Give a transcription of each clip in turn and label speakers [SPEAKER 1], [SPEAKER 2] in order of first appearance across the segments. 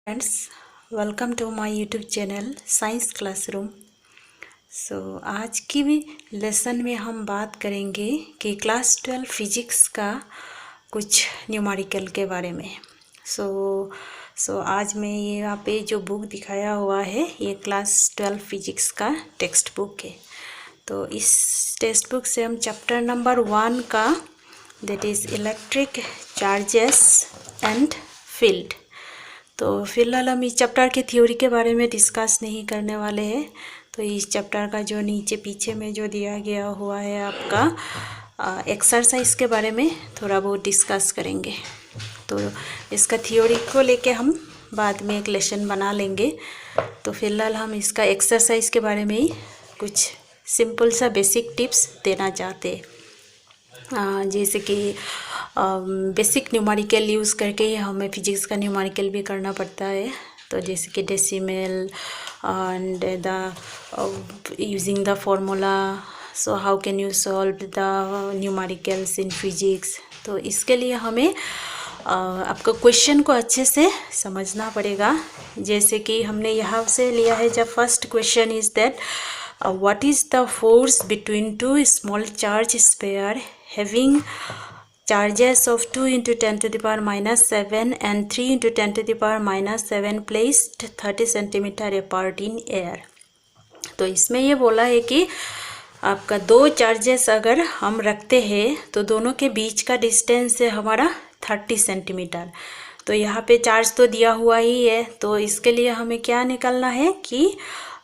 [SPEAKER 1] Friends, welcome to my YouTube channel science classroom. आज की भी लेसन में हम बात करेंगे कि क्लास 12 फिजिक्स का कुछ न्यूमेरिकल के बारे में। आज मैं ये यहाँ पे जो बुक दिखाया हुआ है ये क्लास 12 फिजिक्स का टेक्स्ट बुक है। तो इस टेक्स्ट बुक से हम चैप्टर नंबर 1 का that is electric charges and field. तो फिलहाल हम इस चैप्टर की थ्योरी के बारे में डिस्कस नहीं करने वाले हैं। तो इस चैप्टर का जो नीचे पीछे में जो दिया गया हुआ है आपका एक्सरसाइज के बारे में थोड़ा बहुत डिस्कस करेंगे। तो इसका थ्योरी को लेके हम बाद में एक लेसन बना लेंगे। तो फिलहाल हम इसका एक्सरसाइज के बारे में ही कुछ सिंपल सा बेसिक टिप्स देना चाहते हैं। जैसे कि बेसिक न्यूमेरिकल यूज़ करके हमें फिजिक्स का न्यूमेरिकल भी करना पड़ता है। तो जैसे कि decimal and the using the formula, so how can you solve the numericals in physics. तो इसके लिए हमें आपका क्वेश्चन को अच्छे से समझना पड़ेगा। जैसे कि हमने यहाँ से लिया है, जब first question is that what is the force between two small charge sphere having charges of 2 into 10 to the power minus 7 and 3 into 10 to the power minus 7 placed 30 centimeter apart in air। तो इसमें ये बोला है कि आपका दो charges अगर हम रखते हैं तो दोनों के बीच का डिस्टेंस है हमारा 30 सेंटीमीटर। तो यहाँ पे चार्ज तो दिया हुआ ही है, तो इसके लिए हमें क्या निकालना है कि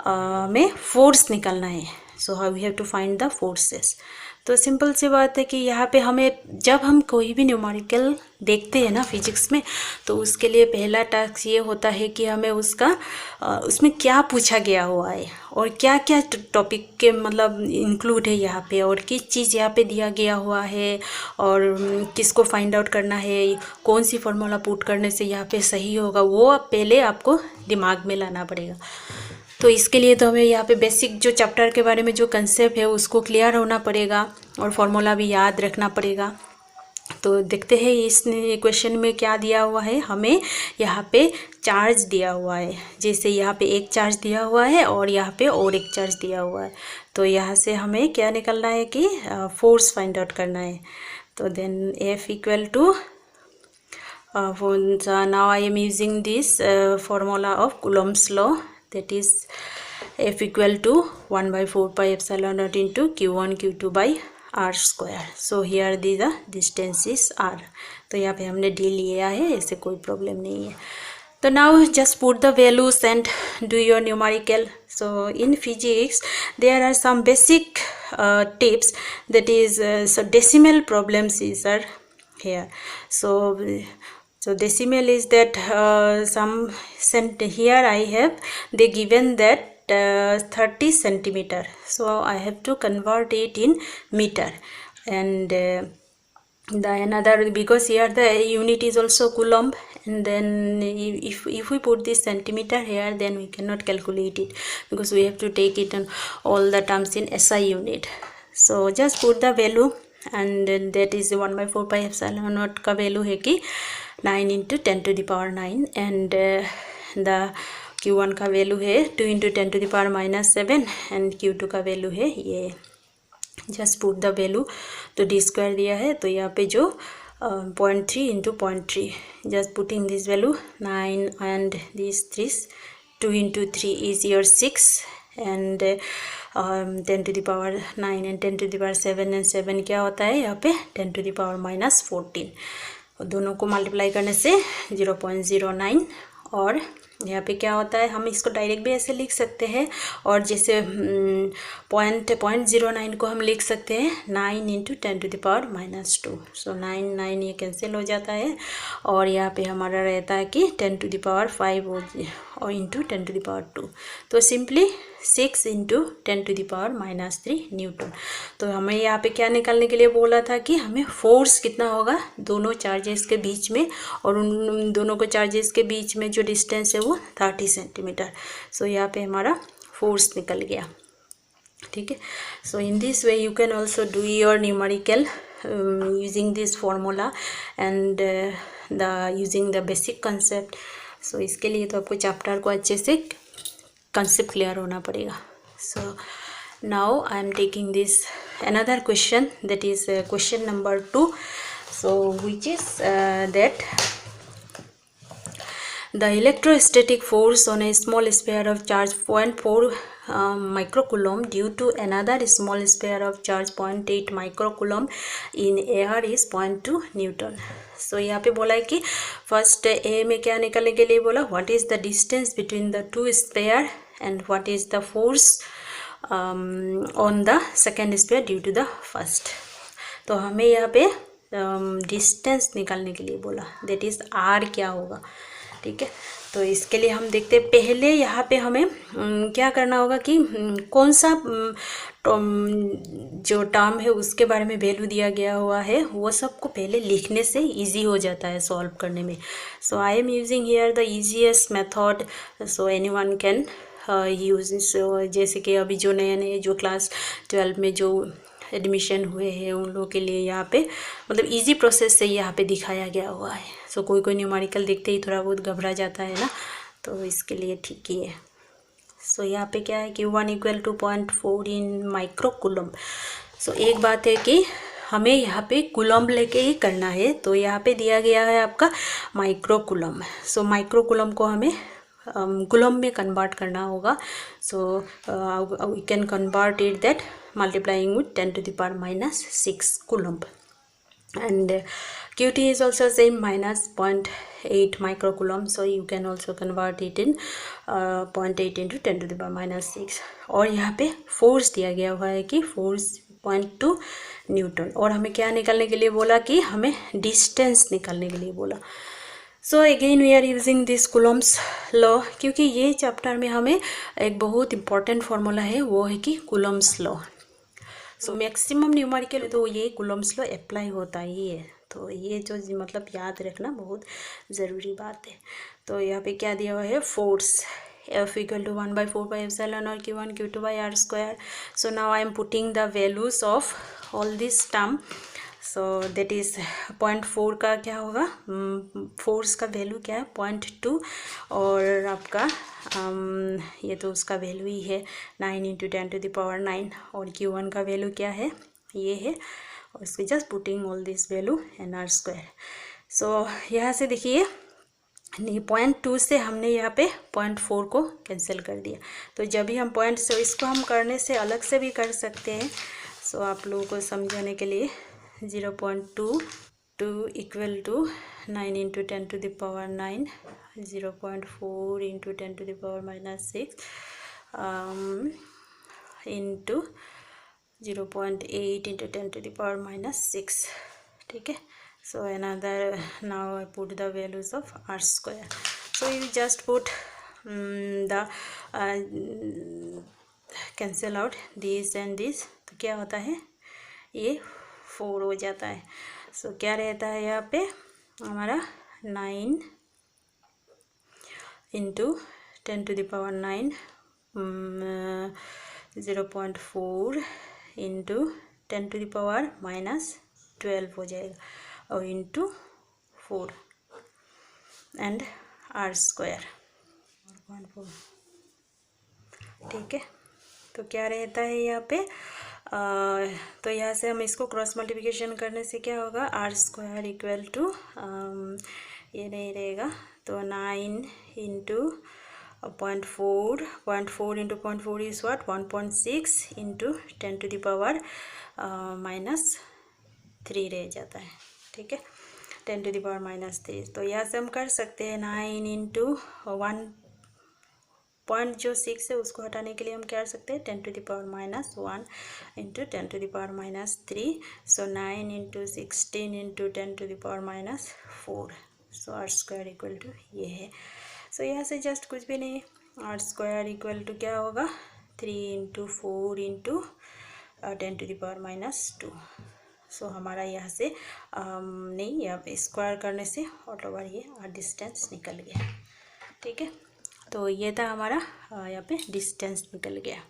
[SPEAKER 1] हमें फोर्स निकालना है। So how we have to find the forces. तो सिंपल सी बात है कि यहाँ पे हमें जब हम कोई भी न्यूमेरिकल देखते हैं ना फिजिक्स में, तो उसके लिए पहला टास्क ये होता है कि हमें उसका उसमें क्या पूछा गया हुआ है और क्या क्या टॉपिक के मतलब इंक्लूड है यहाँ पे, और किस चीज़ यहाँ पे दिया गया हुआ है, और किसको फाइंड आउट करना है, कौन सी फार्मूला पुट करने से यहाँ पे सही होगा, वो पहले आपको दिमाग में लाना पड़ेगा। तो इसके लिए तो हमें यहाँ पे बेसिक जो चैप्टर के बारे में जो कंसेप्ट है उसको क्लियर होना पड़ेगा और फॉर्मूला भी याद रखना पड़ेगा। तो देखते हैं इस क्वेश्चन में क्या दिया हुआ है। हमें यहाँ पे चार्ज दिया हुआ है, जैसे यहाँ पे एक चार्ज दिया हुआ है और यहाँ पे और एक चार्ज दिया हुआ है। तो यहाँ से हमें क्या निकलना है कि फोर्स फाइंड आउट करना है। तो then F equal to now I am using this formula of Coulomb's law, that is F equal to 1 by 4 pi epsilon naught into Q1 Q2 by R square। So here the distance is R। तो यहाँ पे हमने D लिया है, ऐसे कोई problem नहीं है। तो now just put the values and do your numerical। So in physics there are some basic tips, that is so decimal problems is are here। So decimal is that some here I have they given that 30 centimeter, so I have to convert it in meter, and the another, because here the unit is also coulomb, and then if we put this centimeter here, then we cannot calculate it because we have to take it on all the terms in SI unit। So just put the value, and that is 1 by 4 pi epsilon naught का value है कि 9 into 10 to the power 9, and the Q1 का value है 2 into 10 to the power minus 7, and Q2 का value है ये। Just put the value, तो D square दिया है, तो यहाँ पे जो 0.3 into 0.3, just putting this value 9 and this 2 into 3 is your 6, and 10 to the power 9 and 10 to the power 7, and 7 क्या होता है यहाँ पे 10 to the power minus 14। दोनों को मल्टीप्लाई करने से 0.09, और यहाँ पे क्या होता है, हम इसको डायरेक्ट भी ऐसे लिख सकते हैं, और जैसे 0.09 को हम लिख सकते हैं 9 into 10 to the power minus 2। सो 9 ये कैंसिल हो जाता है, और यहाँ पे हमारा रहता है कि 10 to the power 5 और इंटू 10 to the power 2। तो simply 6 into 10 to the power minus 3 Newton. तो हमें यहाँ पे क्या निकालने के लिए बोला था कि हमें फोर्स कितना होगा दोनों चार्जेस के बीच में, और उन दोनों को चार्जेस के बीच में जो डिस्टेंस है वो 30 सेंटीमीटर। सो यहाँ पे हमारा फोर्स निकल गया, ठीक है। So in this way you can also do your numerical using this formula, and the using the basic concept so इसके लिए तो आपको चैप्टर को अच्छे से कंसेप्ट क्लियर होना पड़ेगा. So now I am taking this another question, that is question number 2. So which is that the electrostatic force on a small sphere of charge 0.4 microcoulomb due to another small sphere of charge 0.8 microcoulomb in air is 0.2 Newton. So यहाँ पे बोला है कि first A में क्या निकलने के लिए बोला, what is the distance between the two sphere and what is the force on the second sphere due to the first. तो हमें यहाँ पे डिस्टेंस निकालने के लिए बोला, दैट इज़ आर क्या होगा. ठीक है, तो इसके लिए हम देखते हैं. पहले यहाँ पे हमें क्या करना होगा कि कौन सा जो टर्म है उसके बारे में वैल्यू दिया गया हुआ है वो सबको पहले लिखने से इजी हो जाता है सॉल्व करने में. So I am using here the easiest method, so anyone can use. So जैसे कि अभी जो नए जो क्लास 12 में जो एडमिशन हुए हैं उन लोगों के लिए यहाँ पे मतलब इजी प्रोसेस से यहाँ पे दिखाया गया हुआ है. सो कोई न्यूमेरिकल देखते ही थोड़ा बहुत घबरा जाता है ना, तो इसके लिए ठीक ही है. सो यहाँ पे क्या है, Q1 इक्वल टू 0.4 इन माइक्रोकुलम्ब. सो एक बात है कि हमें यहाँ पे कुलम्ब लेके ही करना है, तो यहाँ पे दिया गया है आपका माइक्रोकुलम्ब. सो माइक्रोकुलम्ब को हमें कुलम्ब में कन्वर्ट करना होगा. So we can convert it that multiplying with 10 to the power minus 6 coulomb, and QT is also same minus 0.8 microcoulomb. So you can also convert it in 0.8 into 10 to the power minus 6. और यहाँ पे force दिया गया हुआ है कि force 0.2 Newton. और हमें क्या निकालने के लिए बोला कि हमें डिस्टेंस निकालने के लिए बोला. So again we are using this Coulomb's law, क्योंकि ये चैप्टर में हमें एक बहुत इंपॉर्टेंट फार्मूला है, वो है कि कुलम्ब्स लॉ. सो मैक्सिमम न्यूमेरिकल तो ये कुलम्ब्स लॉ अप्लाई होता ही है, तो ये जो मतलब याद रखना बहुत ज़रूरी बात है. तो यहाँ पे क्या दिया हुआ है, फोर्स F इक्वल टू 1/4 और Q1 Q2 by R square. So now I am putting the values of all this term. So that is 0.4 का क्या होगा, फोर्स का वैल्यू क्या है 0.2, और आपका ये तो उसका वैल्यू ही है 9 इंटू 10 टू द पावर 9. और Q1 का वैल्यू क्या है, ये है, और इसको just putting all this value N R square. So यहाँ से देखिए 0.2 से हमने यहाँ पे 0.4 को कैंसिल कर दिया. तो जब भी हम पॉइंट से इसको हम करने से अलग से भी कर सकते हैं. सो आप लोगों को समझाने के लिए 0.2 equal to 9 into 10 to the power 9, 0.4 into 10 to the power minus 6 into 0.8 into 10 to the power minus 6. ठीक है. So another, now I put the values of R square. So you just put the cancel out this and this. तो क्या होता है, ये 4 हो जाता है. So क्या रहता है यहाँ पे हमारा 9 into 10 to the power 9, 0.4 into 10 to the power minus 12 हो जाएगा, और इंटू 4 एंड R स्क्वायर 4.4. ठीक है. तो क्या रहता है यहाँ पे, तो यहाँ से हम इसको क्रॉस मल्टीप्लिकेशन करने से क्या होगा, R स्क्वायर इक्वल टू ये नहीं रहेगा, तो 9 into 0.4 into 0.4 is what 1.6 into 10 to the power minus 3 रह जाता है. ठीक है, 10 टू द पावर माइनस 3. तो यहाँ से हम कर सकते हैं 9 इंटू 1.6 है उसको हटाने के लिए हम क्या कर सकते हैं 10 to the power minus 1 into 10 to the power minus 3. So 9 into 16 into 10 to the power minus 4. So R square equal to ये है. सो यहाँ से जस्ट कुछ भी नहीं, R स्क्वायर इक्वल टू क्या होगा 3 into 4 into 10 to the power minus 2. So हमारा यहाँ से नहीं, यहाँ पे स्क्वायर करने से ऑल ओवर ये डिस्टेंस निकल गया. ठीक है, तो ये था हमारा यहाँ पे डिस्टेंस निकल गया.